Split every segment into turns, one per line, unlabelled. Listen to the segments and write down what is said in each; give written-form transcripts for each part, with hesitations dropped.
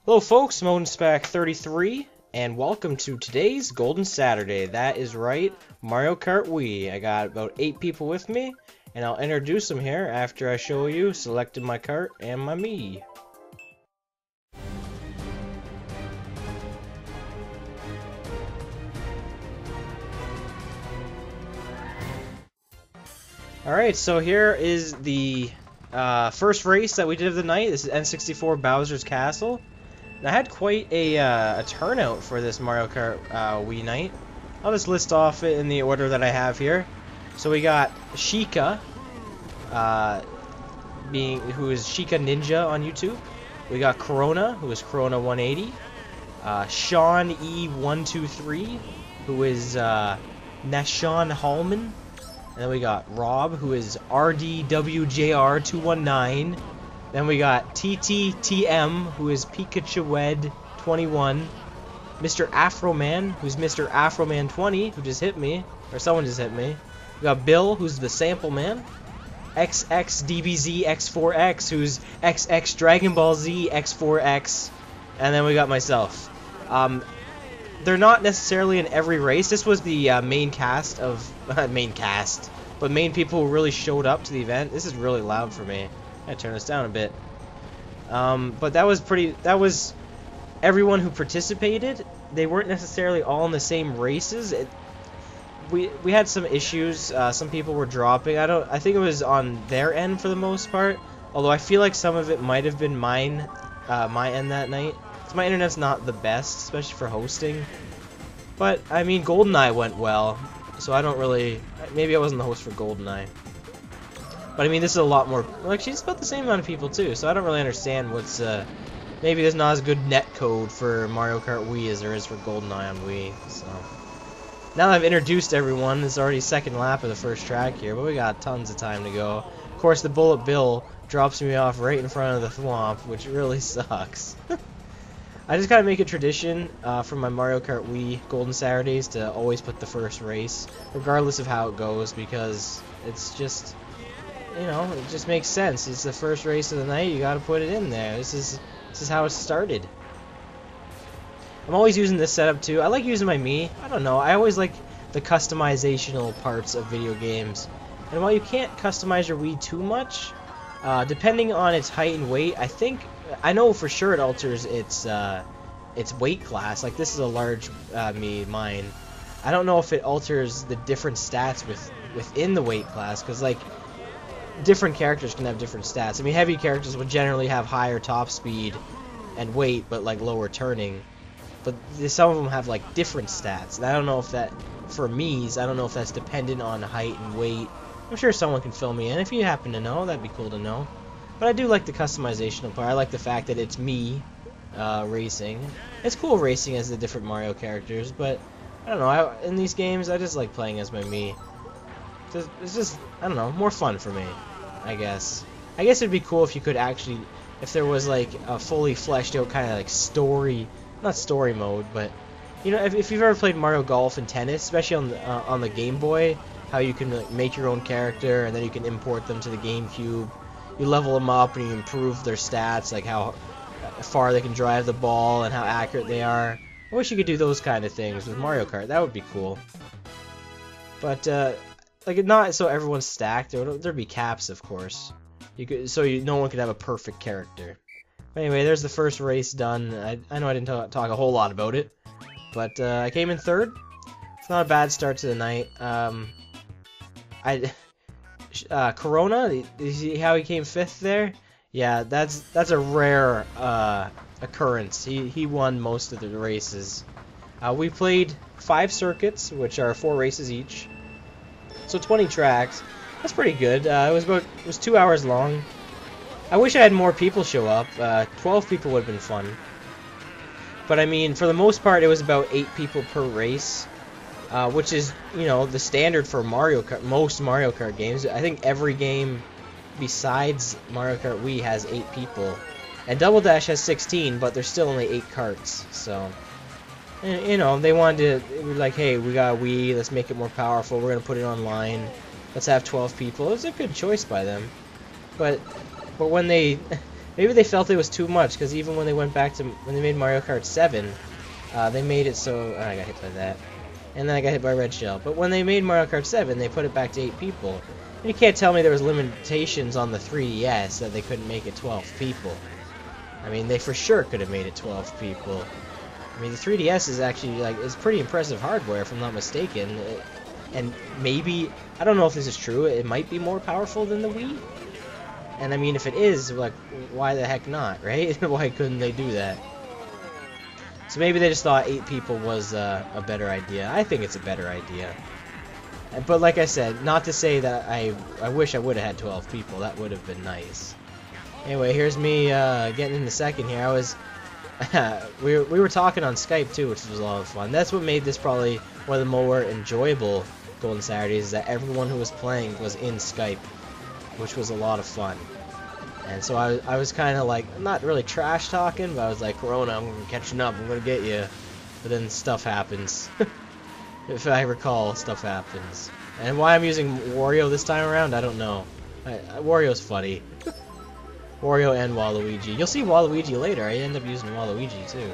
Hello folks, ModenSpec33, and welcome to today's Golden Saturday. That is right, Mario Kart Wii. I got about 8 people with me, and I'll introduce them here after I show you selected my kart and my Mii. Alright, so here is the first race that we did of the night. This is N64 Bowser's Castle. And I had quite a turnout for this Mario Kart Wii night. I'll just list off it in the order that I have here. So we got Sheikah, who is Sheikah Ninja on YouTube. We got Corona, who is Corona 180. Sean E123, who is Nashawn Hallman. And then we got Rob, who is RDWJR219. Then we got TTtM, who is PikachuWed21. MrAfroman, who's MrAfroman20, who just hit me. Or someone just hit me. We got Bill, who's the Sample Man. XXDBZX4X, who's XX Dragon Ball Z X4X. And then we got myself. They're not necessarily in every race. This was the main cast of... main people who really showed up to the event. This is really loud for me. I gotta turn this down a bit. But that was everyone who participated. They weren't necessarily all in the same races. We had some issues. Some people were dropping. I think it was on their end for the most part. Although I feel like some of it might have been my end that night. So my internet's not the best, especially for hosting. But I mean, GoldenEye went well, so I don't really. Maybe I wasn't the host for GoldenEye. But I mean, this is a lot more. Like, she's about the same amount of people too, so I don't really understand what's. Maybe there's not as good netcode for Mario Kart Wii as there is for GoldenEye on Wii. So now that I've introduced everyone, it's already second lap of the first track here, but we got tons of time to go. Of course, the Bullet Bill drops me off right in front of the swamp, which really sucks. I just gotta make a tradition for my Mario Kart Wii Golden Saturdays to always put the first race, regardless of how it goes, because it's just. You know, it just makes sense. It's the first race of the night. You got to put it in there. This is how it started. I'm always using this setup too. I like using my Mii. I don't know. I always like the customizational parts of video games. And while you can't customize your Wii too much, depending on its height and weight, I know for sure it alters its weight class. Like this is a large Mii, mine. I don't know if it alters the different stats within the weight class, because like. Different characters can have different stats. I mean, heavy characters would generally have higher top speed and weight, but like lower turning. But some of them have like different stats. And I don't know if that, for Mii's, I don't know if that's dependent on height and weight. I'm sure someone can fill me in. If you happen to know, that'd be cool to know. But I do like the customizational part. I like the fact that it's Mii racing. It's cool racing as the different Mario characters, but I don't know. In these games, I just like playing as my Mii. It's just, I don't know, more fun for me, I guess. I guess it'd be cool if you could actually, if there was like a fully fleshed out kind of like story, not story mode, but you know, if you've ever played Mario Golf and Tennis, especially on the Game Boy, how you can like, make your own character and then you can import them to the GameCube. You level them up and you improve their stats, like how far they can drive the ball and how accurate they are. I wish you could do those kind of things with Mario Kart. That would be cool. But like not so everyone's stacked. There'd be caps, of course. No one could have a perfect character. But anyway, there's the first race done. I know I didn't talk a whole lot about it, but I came in third. It's not a bad start to the night. Corona, did you see how he came fifth there? Yeah, that's a rare occurrence. He won most of the races. We played 5 circuits, which are 4 races each. So 20 tracks. That's pretty good. It was 2 hours long. I wish I had more people show up. 12 people would have been fun. But I mean, for the most part, it was about 8 people per race, which is, you know, the standard for Mario Kart. Most Mario Kart games. I think every game besides Mario Kart Wii has 8 people, and Double Dash has 16, but there's still only 8 carts. So. You know, they wanted to, like, hey, we got a Wii, let's make it more powerful, we're going to put it online, let's have 12 people. It was a good choice by them. But when they Maybe they felt it was too much, because even when they went back to when they made Mario Kart 7, they made it so I got hit by that, and then I got hit by Red Shell. But when they made Mario Kart 7, they put it back to 8 people. And you can't tell me there was limitations on the 3DS that they couldn't make it 12 people. I mean, they for sure could have made it 12 people. I mean, the 3DS is actually it's pretty impressive hardware, if I'm not mistaken. And maybe, I don't know if this is true, it might be more powerful than the Wii. And I mean, if it is, like, why the heck not, right? Why couldn't they do that? So maybe they just thought 8 people was a better idea. I think it's a better idea. But like I said, not to say that I wish I would have had 12 people. That would have been nice. Anyway, here's me getting in the second here. I was we were talking on Skype too, which was a lot of fun. That's what made this probably one of the more enjoyable Golden Saturdays, is that everyone who was playing was in Skype, which was a lot of fun. And so I was kind of like, not really trash talking, but I was like, Corona, I'm catching up, I'm gonna get you. But then stuff happens. If I recall, stuff happens. And why I'm using Wario this time around, I don't know. Wario's funny. Wario and Waluigi. You'll see Waluigi later. I end up using Waluigi too.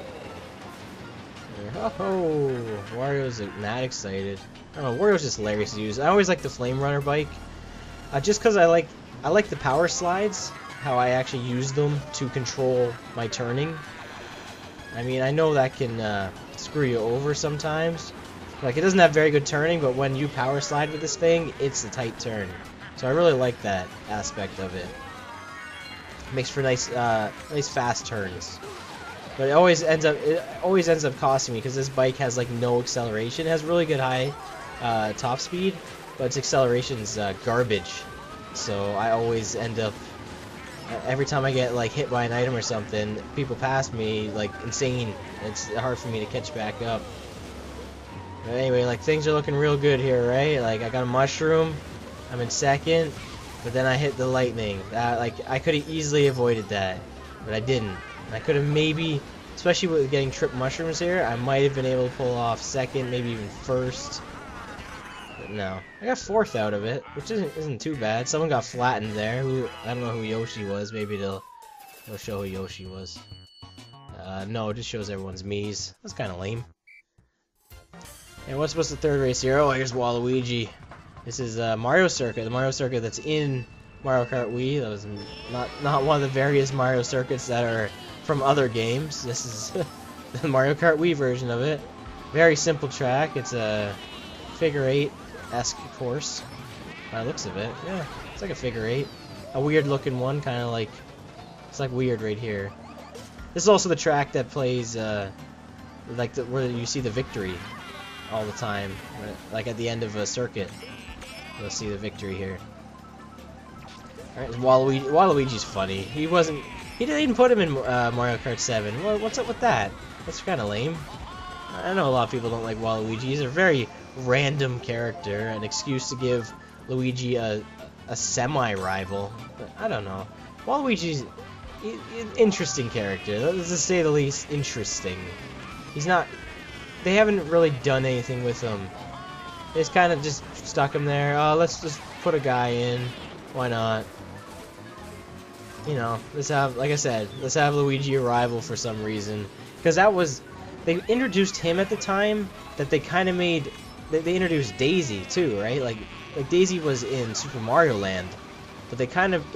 Oh, Wario's mad excited. I don't know, Wario's just hilarious to use. I always like the Flame Runner bike, just because I like the power slides. How I actually use them to control my turning. I mean, I know that can screw you over sometimes. Like, it doesn't have very good turning, but when you power slide with this thing, it's a tight turn. So I really like that aspect of it. It makes for nice fast turns. But it always ends up costing me, because this bike has like no acceleration. It has really good high top speed, but its acceleration's garbage. So I always end up, every time I get like hit by an item or something, people pass me like insane. It's hard for me to catch back up. But anyway, like, things are looking real good here, right? Like, I got a mushroom, I'm in second, but then I hit the lightning. Like, I could have easily avoided that, but I didn't. And I could have maybe, especially with getting tripped mushrooms here, I might have been able to pull off second, maybe even first. But no, I got fourth out of it, which isn't too bad. Someone got flattened there. I don't know who Yoshi was. Maybe they'll show who Yoshi was. No, it just shows everyone's Mii's. That's kind of lame. And what's the third race here? Oh, here's Waluigi. This is Mario Circuit, the Mario Circuit that's in Mario Kart Wii. That was not one of the various Mario Circuits that are from other games. This is the Mario Kart Wii version of it. Very simple track. It's a figure 8-esque course by the looks of it. Yeah, it's like a figure 8. A weird looking one, kind of like, it's like weird right here. This is also the track that plays like where you see the victory all the time, right? Like at the end of a circuit, you'll see the victory here. Alright, Waluigi's funny. He didn't put him in Mario Kart 7. Well, what's up with that? That's kind of lame. I know a lot of people don't like Waluigi. He's a very random character, an excuse to give Luigi a semi-rival. But I don't know. Waluigi's an interesting character. Let's just say the least interesting. He's not. They haven't really done anything with him. They just kind of just stuck him there. Oh, let's just put a guy in. Why not? You know, let's have, like I said, let's have Luigi a rival for some reason. Because they introduced him at the time that they kind of made. They introduced Daisy too, right? Like Daisy was in Super Mario Land, but they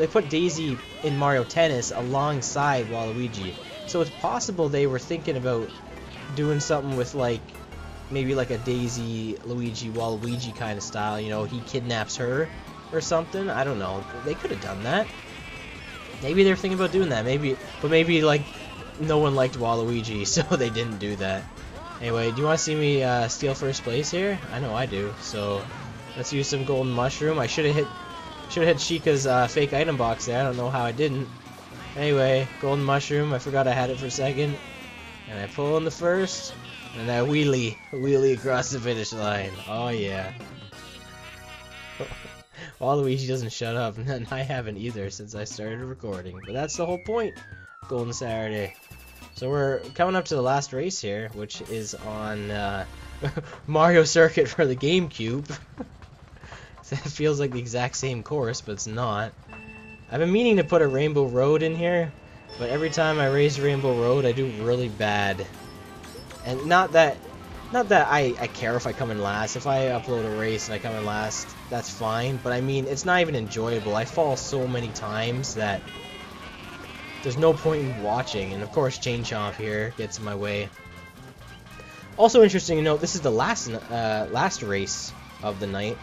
put Daisy in Mario Tennis alongside Waluigi. So it's possible they were thinking about doing something with like maybe like a Daisy, Luigi, Waluigi kind of style. You know, he kidnaps her or something. I don't know. They could have done that. Maybe they're thinking about doing that. Maybe like no one liked Waluigi, so they didn't do that. Anyway, do you want to see me steal first place here? I know I do. So let's use some golden mushroom. I should have hit Sheikah's fake item box there. I don't know how I didn't. Anyway, golden mushroom. I forgot I had it for a second. And I pull in the first, and I wheelie across the finish line. Oh yeah. Waluigi doesn't shut up, and I haven't either since I started recording. But that's the whole point, Golden Saturday. So we're coming up to the last race here, which is on Mario Circuit for the GameCube. It feels like the exact same course, but it's not. I've been meaning to put a Rainbow Road in here, but every time I race Rainbow Road, I do really bad. And not that I care if I come in last. If I upload a race and I come in last, that's fine. But I mean, it's not even enjoyable. I fall so many times that there's no point in watching. And of course, Chain Chomp here gets in my way. Also interesting to note, this is the last race of the night.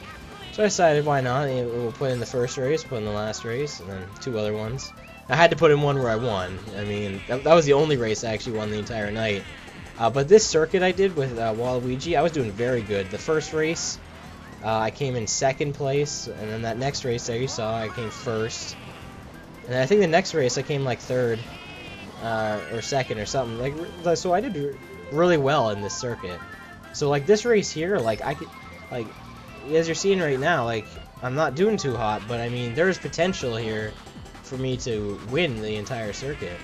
So I decided, why not? We'll put in the first race, put in the last race, and then 2 other ones. I had to put in one where I won. I mean, that was the only race I actually won the entire night. But this circuit I did with Waluigi, I was doing very good. The first race, I came in 2nd place, and then that next race there you saw, I came 1st. And I think the next race I came like 3rd, or 2nd or something. Like, so I did really well in this circuit. So like this race here, like I could, like, as you're seeing right now, like I'm not doing too hot, but I mean there's potential here for me to win the entire circuit.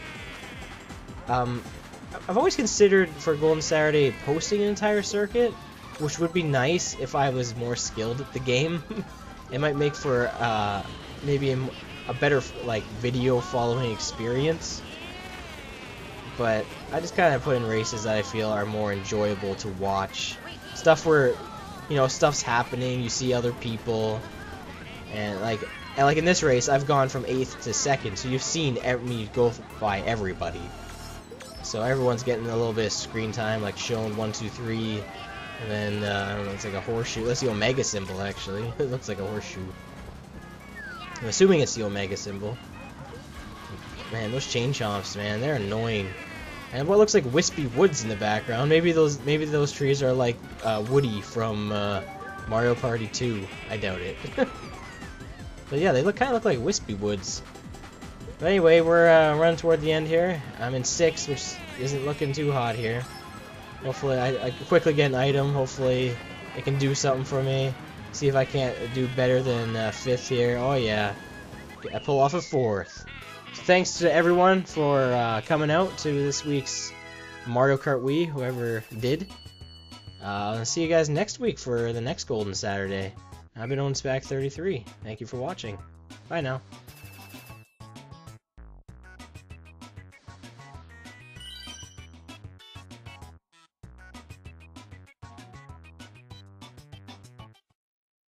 I've always considered for Golden Saturday posting an entire circuit, which would be nice if I was more skilled at the game. It might make for maybe a better like video following experience. But I just kind of put in races that I feel are more enjoyable to watch. Stuff where, you know, stuff's happening, you see other people, and like in this race, I've gone from 8th to 2nd, so you've seen me go by everybody. So everyone's getting a little bit of screen time, like shown 1, 2, 3, and then I don't know, it's like a horseshoe. That's the Omega symbol, actually. It looks like a horseshoe. I'm assuming it's the Omega symbol. Man, those Chain Chomps, man, they're annoying. And what looks like wispy woods in the background. Maybe those trees are like Woody from Mario Kart 2. I doubt it. But yeah, they kind of look like wispy woods. But anyway, we're running toward the end here. I'm in 6th, which isn't looking too hot here. Hopefully, I quickly get an item. Hopefully, it can do something for me. See if I can't do better than 5th here. Oh yeah, I pull off a 4th. So thanks to everyone for coming out to this week's Mario Kart Wii, whoever did. I'll see you guys next week for the next Golden Saturday. I've been OwnSpack33. Thank you for watching. Bye now.